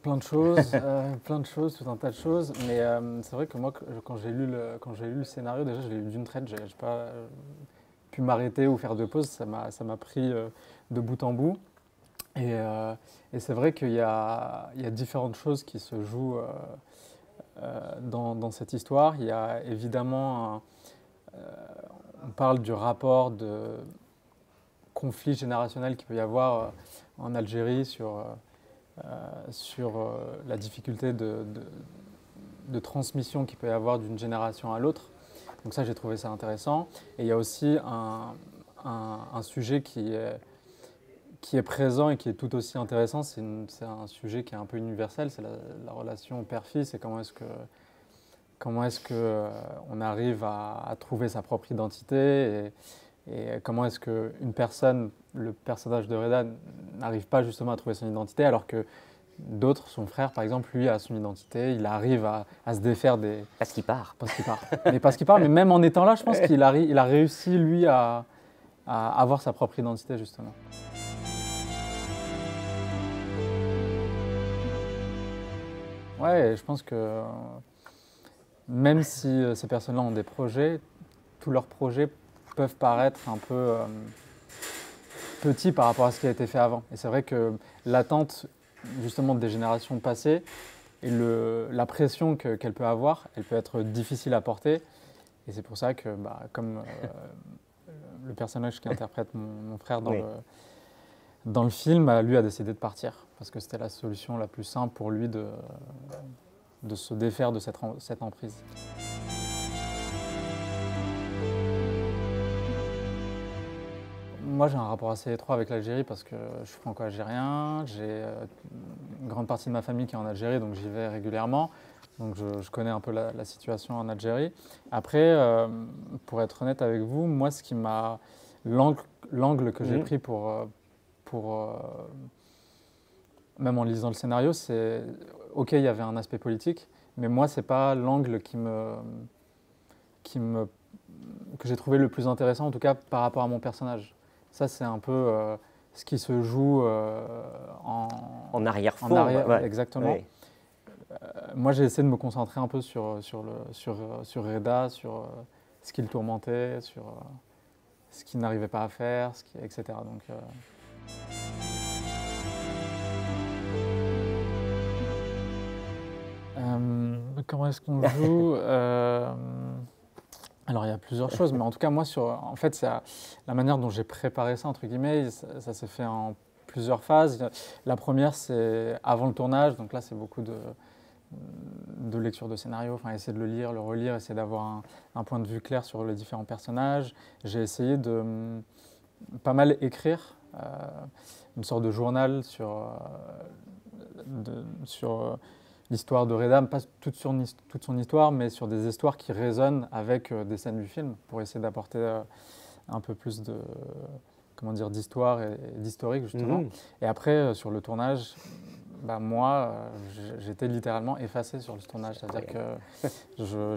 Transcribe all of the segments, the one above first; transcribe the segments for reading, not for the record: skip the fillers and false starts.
Plein de choses, tout un tas de choses. Mais c'est vrai que moi, quand j'ai lu le scénario, déjà, je l'ai lu d'une traite. J'ai pas pu m'arrêter ou faire de pause. Ça m'a pris de bout en bout. Et c'est vrai qu'il y a différentes choses qui se jouent dans cette histoire. Il y a évidemment, on parle du rapport de conflit générationnel qu'il peut y avoir en Algérie sur la difficulté de transmission qu'il peut y avoir d'une génération à l'autre. Donc ça, j'ai trouvé ça intéressant. Et il y a aussi un sujet qui est présent et qui est tout aussi intéressant. C'est un sujet qui est un peu universel, c'est la relation père-fils et comment est-ce que on arrive à trouver sa propre identité et comment est-ce qu'une personne, le personnage de Reda, n'arrive pas justement à trouver son identité alors que d'autres, son frère par exemple, lui a son identité, il arrive à se défaire des... Parce qu'il part. Parce qu'il part. Mais même en étant là, je pense qu'il a réussi lui à avoir sa propre identité justement. Ouais, je pense que même si ces personnes-là ont des projets, tous leurs projets peuvent paraître un peu petits par rapport à ce qui a été fait avant. Et c'est vrai que l'attente justement des générations passées et la pression qu'elle peut avoir, elle peut être difficile à porter. Et c'est pour ça que, comme le personnage qui interprète mon frère Oui. dans le film, lui a décidé de partir. Parce que c'était la solution la plus simple pour lui de se défaire de cette emprise. Moi, j'ai un rapport assez étroit avec l'Algérie parce que je suis franco-algérien. J'ai une grande partie de ma famille qui est en Algérie, donc j'y vais régulièrement. Donc je connais un peu la situation en Algérie. Après, pour être honnête avec vous, moi, l'angle que j'ai pris même en lisant le scénario, c'est ok, il y avait un aspect politique, mais moi, c'est pas l'angle que j'ai trouvé le plus intéressant, en tout cas par rapport à mon personnage. Ça, c'est un peu ce qui se joue en arrière-fond. Ouais. Exactement. Oui. Moi, j'ai essayé de me concentrer un peu sur Reda, sur ce qui le tourmentait, sur ce qu'il n'arrivait pas à faire, etc. Donc, comment est-ce qu'on joue Alors, il y a plusieurs choses, mais en tout cas, moi, en fait, c'est la manière dont j'ai préparé ça, entre guillemets, ça s'est fait en plusieurs phases. La première, c'est avant le tournage, donc là, c'est beaucoup de lecture de scénario, enfin, essayer de le lire, le relire, essayer d'avoir un point de vue clair sur les différents personnages. J'ai essayé de pas mal écrire, une sorte de journal sur l'histoire de Reda, pas toute son histoire, mais sur des histoires qui résonnent avec des scènes du film, pour essayer d'apporter un peu plus d'histoire et d'historique, justement. Et après, sur le tournage, moi, j'étais littéralement effacé sur le tournage. C'est-à-dire que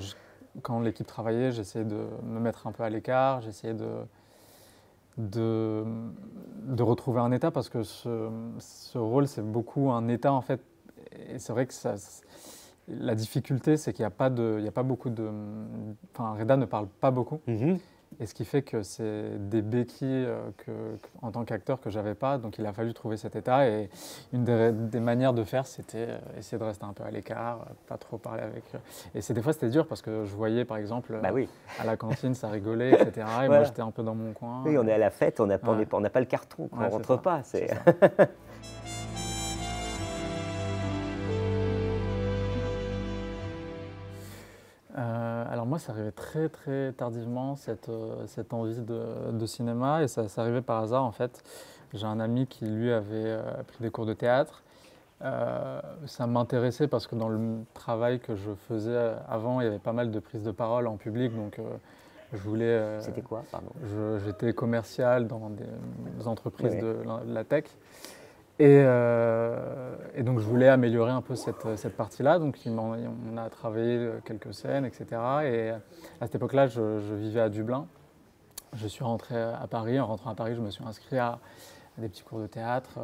quand l'équipe travaillait, j'essayais de me mettre un peu à l'écart, j'essayais de retrouver un état, parce que ce rôle, c'est beaucoup un état, en fait. Et c'est vrai que la difficulté, c'est qu'il n'y a pas beaucoup de... Enfin, Reda ne parle pas beaucoup. Et ce qui fait que c'est des béquilles en tant qu'acteur que j'avais pas. Donc il a fallu trouver cet état. Et une des manières de faire, c'était essayer de rester un peu à l'écart, pas trop parler avec eux. Et des fois, c'était dur parce que je voyais, par exemple, à la cantine, ça rigolait, etc. Et voilà. Moi, j'étais un peu dans mon coin. Oui, on est à la fête, on n'a pas le carton, on ne rentre pas. Alors moi, ça arrivait très très tardivement, cette envie de cinéma, et ça arrivait par hasard en fait. J'ai un ami qui lui avait pris des cours de théâtre. Ça m'intéressait parce que dans le travail que je faisais avant, il y avait pas mal de prises de parole en public, donc je voulais... C'était quoi, pardon? J'étais commercial dans des entreprises de la tech. Et donc je voulais améliorer un peu cette partie-là, donc on a travaillé quelques scènes, etc. Et à cette époque-là, je vivais à Dublin. Je suis rentré à Paris. En rentrant à Paris, je me suis inscrit à des petits cours de théâtre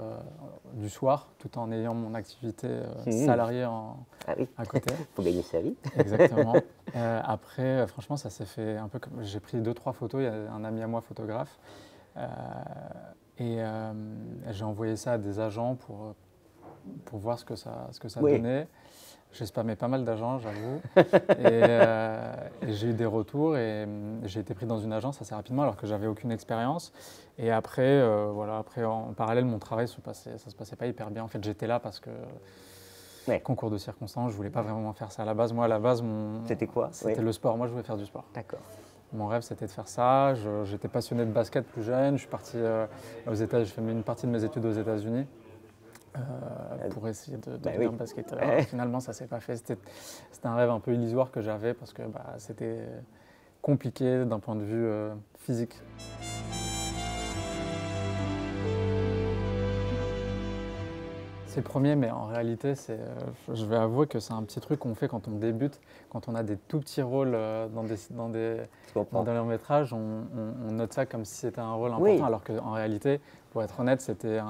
du soir, tout en ayant mon activité salariée à côté. Pour gagner sa vie. Exactement. Après, franchement, ça s'est fait un peu comme... J'ai pris 2-3 photos, il y a un ami à moi photographe, et j'ai envoyé ça à des agents pour voir ce que ça donnait. J'ai spammé pas mal d'agents, j'avoue, et j'ai eu des retours et j'ai été pris dans une agence assez rapidement alors que j'avais aucune expérience. Et après, après en parallèle, mon travail ça se passait pas hyper bien. En fait, j'étais là parce que concours de circonstances, je voulais pas vraiment faire ça à la base. Moi, à la base, c'était quoi? C'était le sport. Moi, je voulais faire du sport. D'accord. Mon rêve, c'était de faire ça. J'étais passionné de basket plus jeune. Je suis parti aux États-Unis. J'ai fait une partie de mes études aux États-Unis. Pour essayer de devenir basketteur. Finalement, ça ne s'est pas fait. C'était un rêve un peu illusoire que j'avais parce que c'était compliqué d'un point de vue physique. C'est le premier, mais en réalité, je vais avouer que c'est un petit truc qu'on fait quand on débute, quand on a des tout petits rôles dans des longs métrages, on note ça comme si c'était un rôle important, alors qu'en réalité, pour être honnête, c'était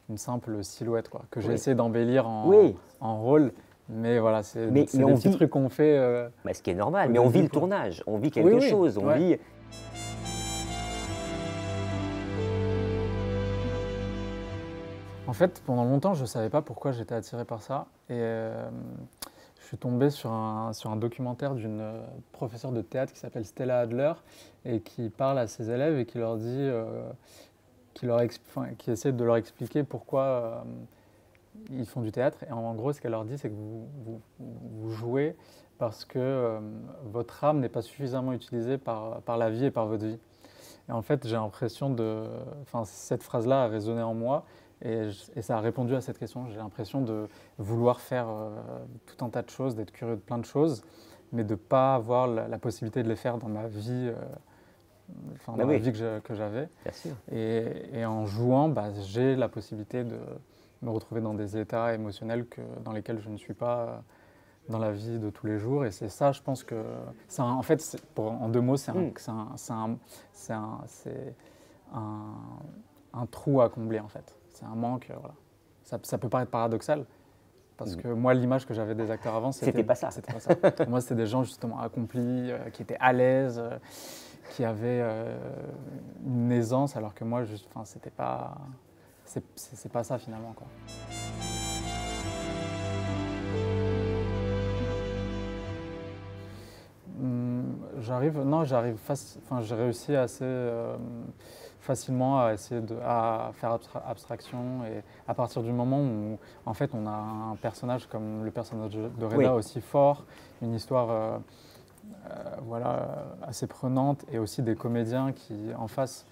une simple silhouette que j'ai essayé d'embellir en rôle. Mais voilà, c'est des petits trucs qu'on fait. Ce qui est normal, mais on vit le tournage, on vit quelque chose, on vit... En fait, pendant longtemps, je ne savais pas pourquoi j'étais attiré par ça. Et je suis tombé sur un documentaire d'une professeure de théâtre qui s'appelle Stella Adler et qui parle à ses élèves et qui leur dit... qui essaie de leur expliquer pourquoi ils font du théâtre. Et en gros, ce qu'elle leur dit, c'est que vous jouez parce que votre âme n'est pas suffisamment utilisée par la vie et par votre vie. Et en fait, j'ai l'impression cette phrase-là a résonné en moi et ça a répondu à cette question. J'ai l'impression de vouloir faire tout un tas de choses, d'être curieux de plein de choses, mais de ne pas avoir la possibilité de les faire dans ma vie. Dans la vie que j'avais. Et en jouant, j'ai la possibilité de me retrouver dans des états émotionnels dans lesquels je ne suis pas dans la vie de tous les jours. Et c'est ça, je pense que... en fait, en 2 mots, c'est un trou à combler, en fait. C'est un manque, voilà. Ça peut paraître paradoxal, parce que moi, l'image que j'avais des acteurs avant, c'était pas ça. C'était pas ça. Moi, c'était des gens justement accomplis, qui étaient à l'aise, qui avaient une aisance, alors que moi, c'était pas... C'est pas ça finalement, quoi. J'ai réussi assez facilement à essayer à faire abstraction, et à partir du moment où en fait on a un personnage comme le personnage de Reda aussi fort, une histoire assez prenante, et aussi des comédiens qui en face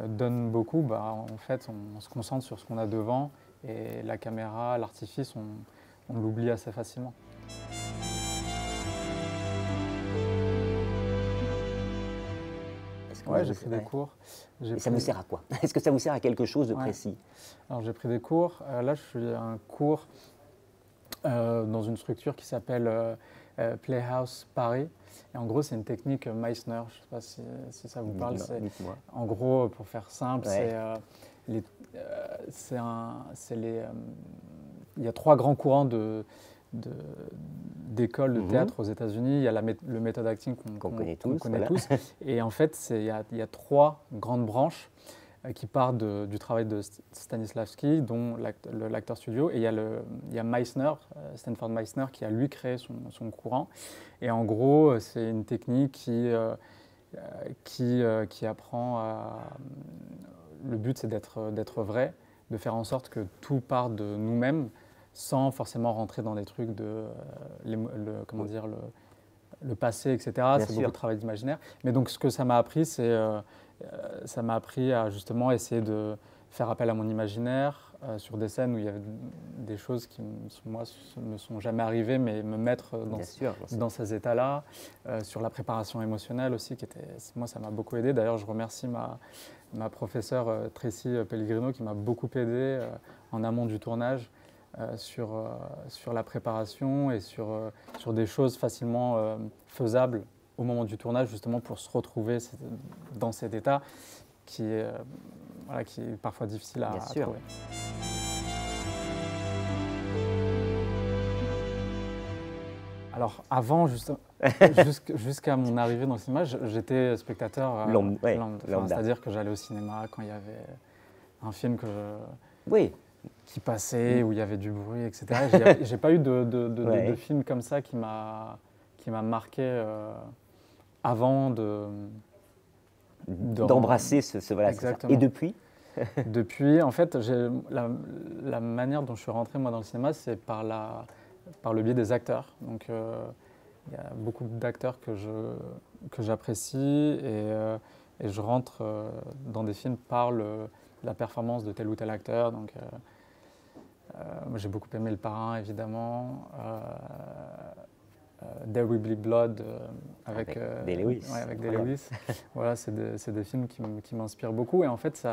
donnent beaucoup, en fait on se concentre sur ce qu'on a devant, et la caméra, l'artifice, on l'oublie assez facilement. Ouais, j'ai pris des cours. Et ça vous sert à quoi? Est-ce que ça vous sert à quelque chose de précis? Alors j'ai pris des cours. Là, je suis à un cours dans une structure qui s'appelle Playhouse Paris. Et en gros, c'est une technique Meissner. Je ne sais pas si ça vous parle. En gros, pour faire simple, il y a 3 grands courants d'écoles de théâtre aux États-Unis. Il y a le method acting qu'on connaît tous. Et en fait, il y a 3 grandes branches qui partent du travail de Stanislavski, dont l'acteur studio. Et il y a Meissner, Stanford Meissner, qui a lui créé son courant. Et en gros, c'est une technique qui apprend à... Le but, c'est d'être vrai, de faire en sorte que tout part de nous-mêmes, sans forcément rentrer dans des trucs le passé, etc. C'est beaucoup de travail d'imaginaire. Mais donc, ce que ça m'a appris, ça m'a appris à justement essayer de faire appel à mon imaginaire sur des scènes où il y avait des choses qui, moi, me sont jamais arrivées, mais me mettre dans ces états-là. Sur la préparation émotionnelle aussi, moi, ça m'a beaucoup aidé. D'ailleurs, je remercie ma professeure Tracy Pellegrino qui m'a beaucoup aidé en amont du tournage. Sur la préparation et sur des choses facilement faisables au moment du tournage, justement pour se retrouver dans cet état qui est voilà, qui est parfois difficile à sûr. trouver. Alors avant, jusqu'à mon arrivée dans le cinéma, j'étais spectateur lambda. C'est-à-dire que j'allais au cinéma quand il y avait un film Oui. qui passait, où il y avait du bruit, etc. J'ai pas eu de film comme ça qui m'a marqué avant d'embrasser ce voilà. Exactement. Et depuis? Depuis, en fait, la manière dont je suis rentré moi dans le cinéma, c'est par le biais des acteurs. Donc, il y a beaucoup d'acteurs que j'apprécie et je rentre dans des films par la performance de tel ou tel acteur. Donc, j'ai beaucoup aimé Le Parrain, évidemment. There Will Be Blood avec Day Lewis. Ouais, avec Day Lewis. Voilà, c'est des films qui m'inspirent beaucoup. Et en fait,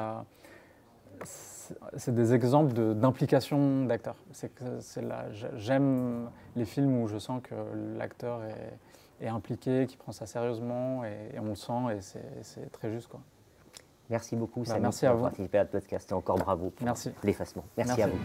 c'est des exemples d'implication d'acteurs. J'aime les films où je sens que l'acteur est impliqué, qu'il prend ça sérieusement et on le sent et c'est très juste, quoi. Merci beaucoup, Merci à vous. D'avoir participé à notre podcast et encore bravo pour l'effacement. Merci à vous.